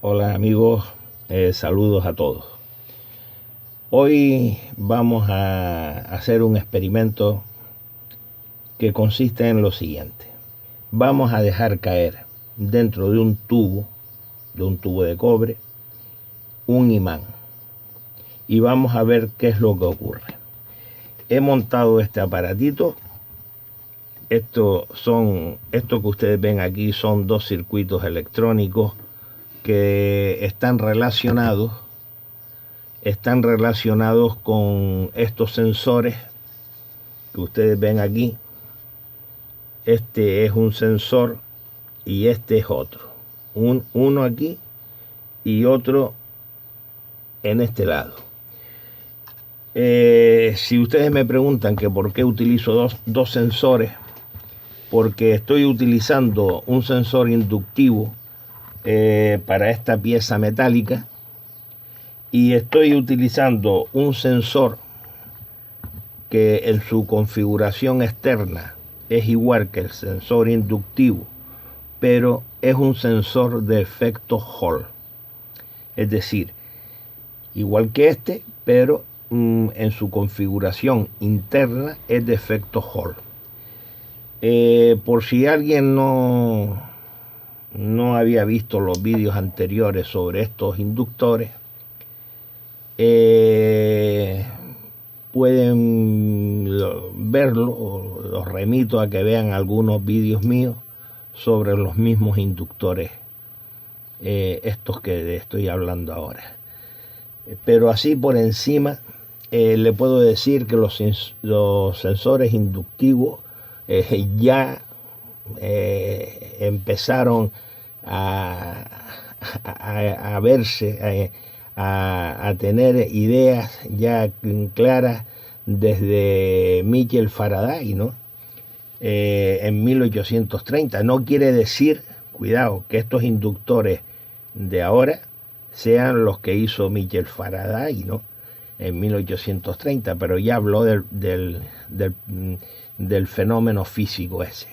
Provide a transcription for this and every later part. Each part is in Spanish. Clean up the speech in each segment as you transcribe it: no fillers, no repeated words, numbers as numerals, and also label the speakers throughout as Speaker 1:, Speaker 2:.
Speaker 1: Hola amigos, saludos a todos. Hoy vamos a hacer un experimento que consiste en lo siguiente. Vamos a dejar caer dentro de un tubo de cobre, un imán. Y vamos a ver qué es lo que ocurre. He montado este aparatito. Esto que ustedes ven aquí son dos circuitos electrónicos que están relacionados con estos sensores que ustedes ven aquí. Este es un sensor y este es otro. Uno aquí y otro en este lado. Si ustedes me preguntan que por qué utilizo dos sensores, porque estoy utilizando un sensor inductivo para esta pieza metálica y estoy utilizando un sensor que en su configuración externa es igual que el sensor inductivo, pero es un sensor de efecto Hall. Es decir, igual que este, pero en su configuración interna es de efecto Hall. Por si alguien no había visto los vídeos anteriores sobre estos inductores, pueden verlo, los remito a que vean algunos vídeos míos sobre los mismos inductores, estos que estoy hablando ahora. Pero así por encima le puedo decir que los sensores inductivos ya empezaron a verse, a tener ideas ya claras desde Michael Faraday, ¿no? En 1830. No quiere decir, cuidado, que estos inductores de ahora sean los que hizo Michael Faraday, ¿no? En 1830, pero ya habló del fenómeno físico ese.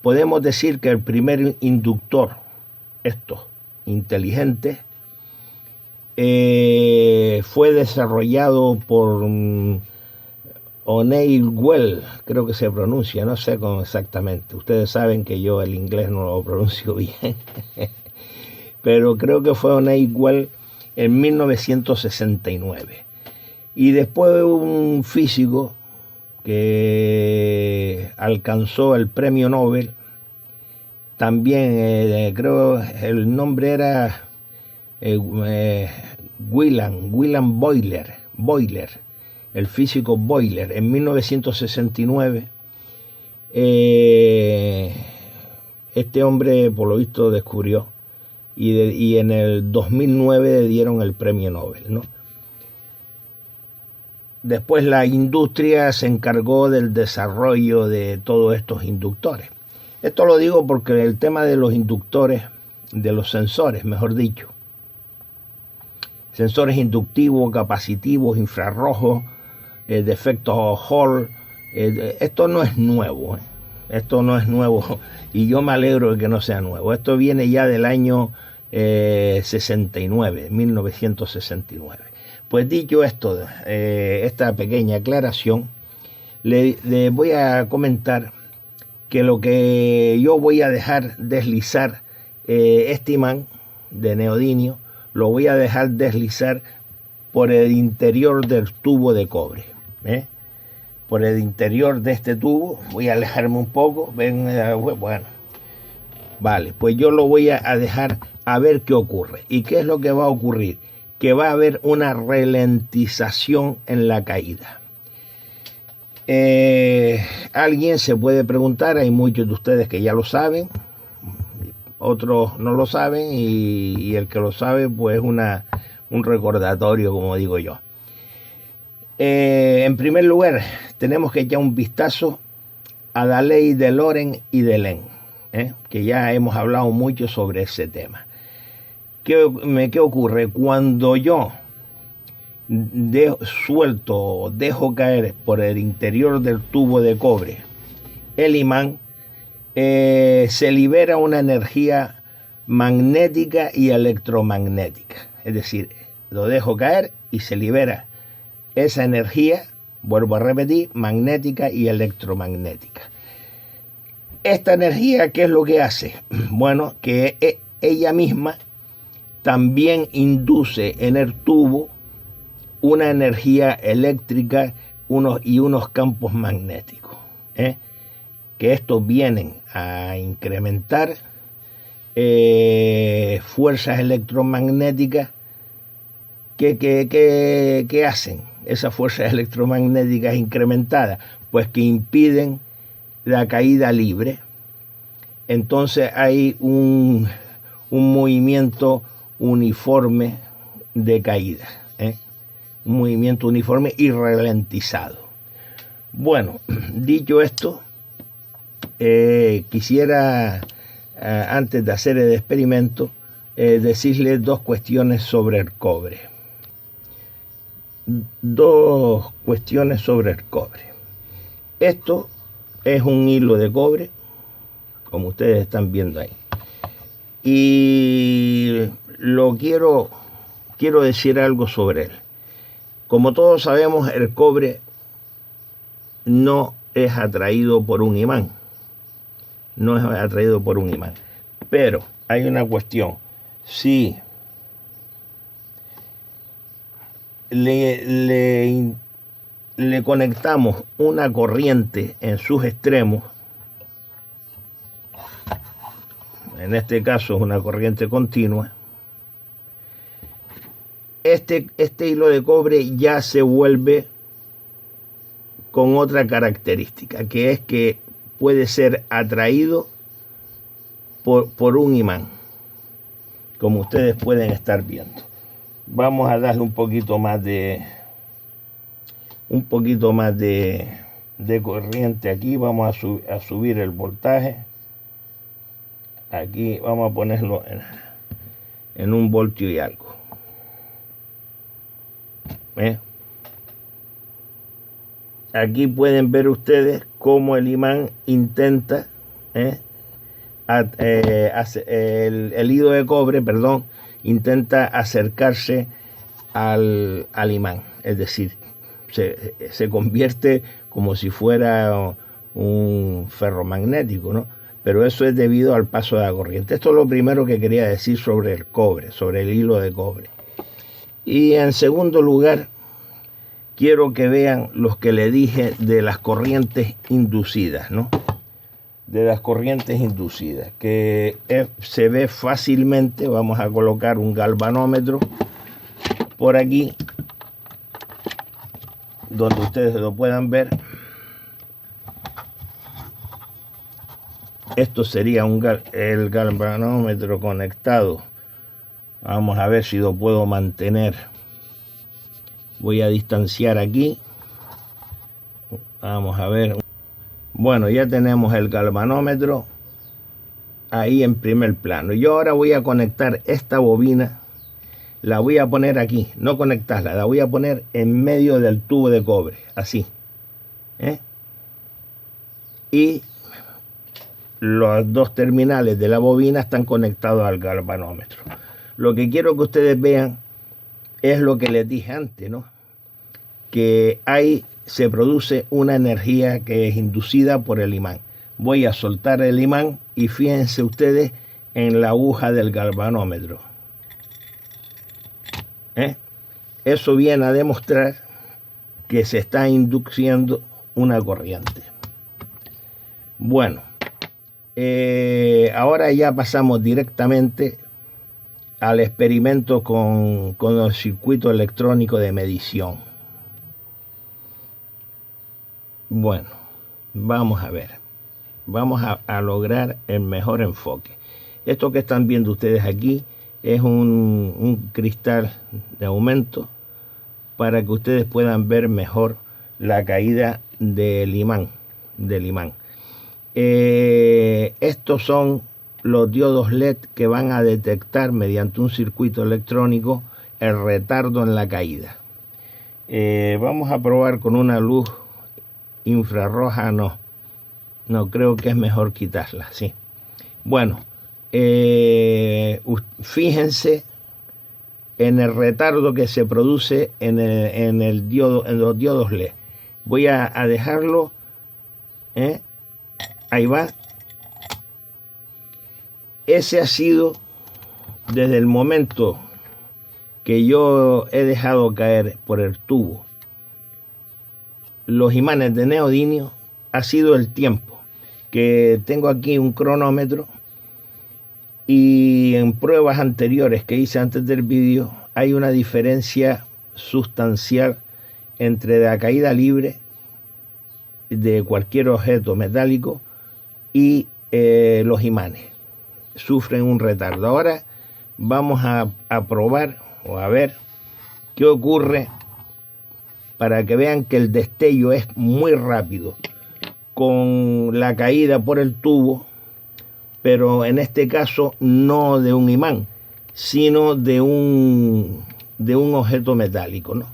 Speaker 1: Podemos decir que el primer inductor, estos inteligentes, fue desarrollado por O'Neill Well, creo que se pronuncia, no sé cómo exactamente. Ustedes saben que yo el inglés no lo pronuncio bien, pero creo que fue O'Neill Well en 1969. Y después un físico que alcanzó el premio Nobel, también creo el nombre era William Boyler, el físico Boyler, en 1969. Este hombre, por lo visto, descubrió y en el 2009 le dieron el premio Nobel, ¿no? Después la industria se encargó del desarrollo de todos estos inductores. Esto lo digo porque el tema de los inductores, de los sensores, mejor dicho, sensores inductivos, capacitivos, infrarrojos, de efecto Hall, esto no es nuevo. Esto no es nuevo y yo me alegro de que no sea nuevo. Esto viene ya del año 1969. Pues dicho esto, esta pequeña aclaración, le voy a comentar que lo que yo voy a dejar deslizar, este imán de neodimio, lo voy a dejar deslizar por el interior del tubo de cobre. Por el interior de este tubo, voy a alejarme un poco, ven, bueno, vale, pues yo lo voy a dejar a ver qué ocurre. ¿Y qué es lo que va a ocurrir? Que va a haber una ralentización en la caída. Alguien se puede preguntar, hay muchos de ustedes que ya lo saben, otros no lo saben, y el que lo sabe pues un recordatorio, como digo yo. En primer lugar, tenemos que echar un vistazo a la ley de Lorentz y de Lenz, que ya hemos hablado mucho sobre ese tema. ¿Qué ocurre? Cuando yo dejo caer por el interior del tubo de cobre el imán, se libera una energía magnética y electromagnética. Es decir, lo dejo caer y se libera esa energía, vuelvo a repetir, magnética y electromagnética. Esta energía, ¿qué es lo que hace? Bueno, que ella misma también induce en el tubo una energía eléctrica y unos campos magnéticos, que estos vienen a incrementar fuerzas electromagnéticas. ¿Qué hacen esas fuerzas electromagnéticas incrementadas? Pues que impiden la caída libre. Entonces hay un movimiento uniforme de caída, un movimiento uniforme y ralentizado. Bueno, dicho esto, quisiera, antes de hacer el experimento, decirles dos cuestiones sobre el cobre. Dos cuestiones sobre el cobre. Esto es un hilo de cobre, como ustedes están viendo ahí. Y quiero decir algo sobre él. Como todos sabemos, el cobre no es atraído por un imán. No es atraído por un imán. Pero hay una cuestión. Si le conectamos una corriente en sus extremos, en este caso es una corriente continua, este hilo de cobre ya se vuelve con otra característica, que es que puede ser atraído por un imán, como ustedes pueden estar viendo. Vamos a darle un poquito más de corriente aquí. Vamos a subir el voltaje. Aquí vamos a ponerlo en 1 voltio y algo. Aquí pueden ver ustedes cómo el imán intenta, el hilo de cobre, intenta acercarse al imán. Es decir, se convierte como si fuera un ferromagnético, ¿no? Pero eso es debido al paso de la corriente. Esto es lo primero que quería decir sobre el cobre, sobre el hilo de cobre. Y en segundo lugar, quiero que vean los que le dije de las corrientes inducidas, ¿no? De las corrientes inducidas, que se ve fácilmente. Vamos a colocar un galvanómetro por aquí, donde ustedes lo puedan ver. Esto sería el galvanómetro conectado. Vamos a ver si lo puedo mantener. Voy a distanciar aquí. Vamos a ver. Bueno, ya tenemos el galvanómetro ahí en primer plano. Yo ahora voy a conectar esta bobina. La voy a poner aquí, no conectarla, la voy a poner en medio del tubo de cobre, así. Y los dos terminales de la bobina están conectados al galvanómetro. Lo que quiero que ustedes vean es lo que les dije antes, ¿no? Que ahí se produce una energía que es inducida por el imán. Voy a soltar el imán y fíjense ustedes en la aguja del galvanómetro. Eso viene a demostrar que se está induciendo una corriente. Bueno, ahora ya pasamos directamente al experimento con el circuito electrónico de medición. Bueno, vamos a ver. Vamos a lograr el mejor enfoque. Esto que están viendo ustedes aquí es un cristal de aumento para que ustedes puedan ver mejor la caída del imán. Estos son los diodos LED que van a detectar mediante un circuito electrónico el retardo en la caída. Vamos a probar con una luz infrarroja, no. No, creo que es mejor quitarla, sí. Bueno, fíjense en el retardo que se produce en el diodo, en los diodos LED. Voy a dejarlo, ahí va. Ese ha sido desde el momento que yo he dejado caer por el tubo los imanes de neodimio, ha sido el tiempo. Que tengo aquí un cronómetro y en pruebas anteriores que hice antes del vídeo hay una diferencia sustancial entre la caída libre de cualquier objeto metálico y los imanes. Sufren un retardo. Ahora vamos a probar o a ver qué ocurre para que vean que el destello es muy rápido con la caída por el tubo, pero en este caso no de un imán, sino de un objeto metálico, ¿no?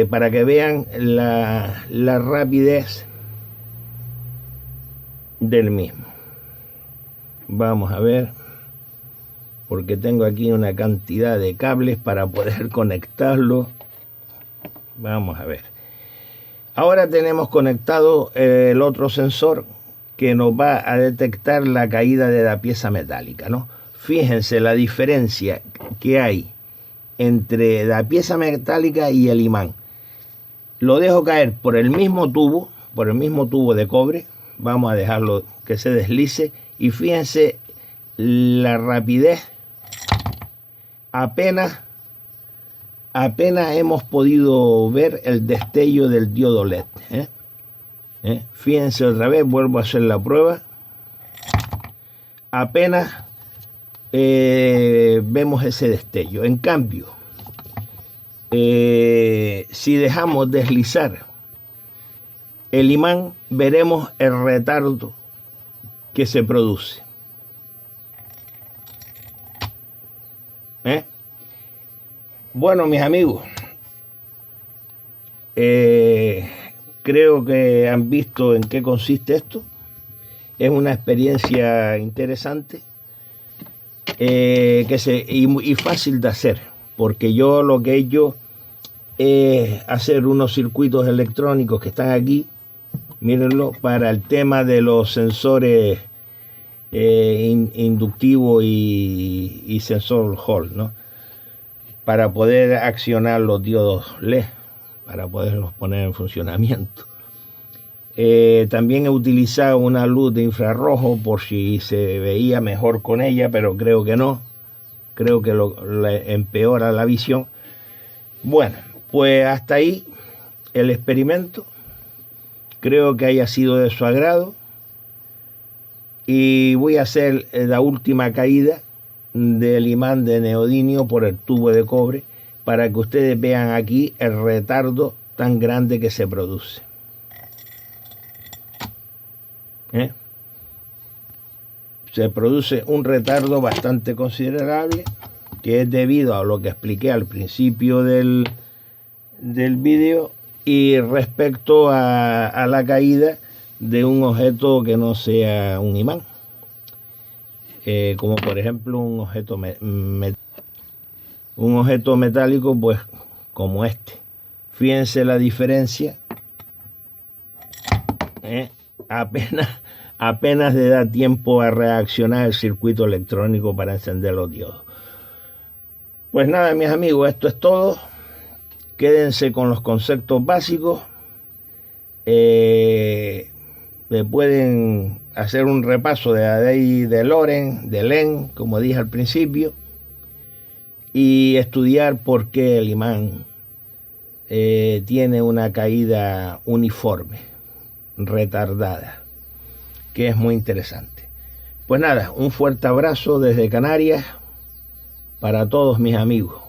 Speaker 1: Para que vean la rapidez del mismo. Vamos a ver, porque tengo aquí una cantidad de cables para poder conectarlo. Vamos a ver. Ahora tenemos conectado el otro sensor que nos va a detectar la caída de la pieza metálica, ¿no? Fíjense la diferencia que hay entre la pieza metálica y el imán. Lo dejo caer por el mismo tubo de cobre. Vamos a dejarlo que se deslice y fíjense la rapidez. Apenas hemos podido ver el destello del diodo LED. Fíjense otra vez, vuelvo a hacer la prueba. Apenas vemos ese destello. En cambio, si dejamos deslizar el imán, veremos el retardo que se produce. Bueno, mis amigos, creo que han visto en qué consiste esto. Es una experiencia interesante y fácil de hacer, porque yo lo que he hecho es hacer unos circuitos electrónicos que están aquí, mírenlo, para el tema de los sensores inductivo y sensor Hall, ¿no? Para poder accionar los diodos LED, para poderlos poner en funcionamiento. También he utilizado una luz de infrarrojo por si se veía mejor con ella, pero creo que no. Creo que le empeora la visión. Bueno, pues hasta ahí el experimento. Creo que haya sido de su agrado. Y voy a hacer la última caída del imán de neodimio por el tubo de cobre para que ustedes vean aquí el retardo tan grande que se produce. Se produce un retardo bastante considerable, que es debido a lo que expliqué al principio del vídeo y respecto a la caída de un objeto que no sea un imán, como por ejemplo un objeto metálico, pues como este. Fíjense la diferencia. Apenas le da tiempo a reaccionar el circuito electrónico para encender los diodos. Pues nada, mis amigos, esto es todo. Quédense con los conceptos básicos. Le pueden hacer un repaso de la ley de Lorenz, de Lenz, como dije al principio, y estudiar por qué el imán tiene una caída uniforme, retardada, que es muy interesante. Pues nada, un fuerte abrazo desde Canarias para todos mis amigos.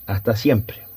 Speaker 1: Hasta siempre.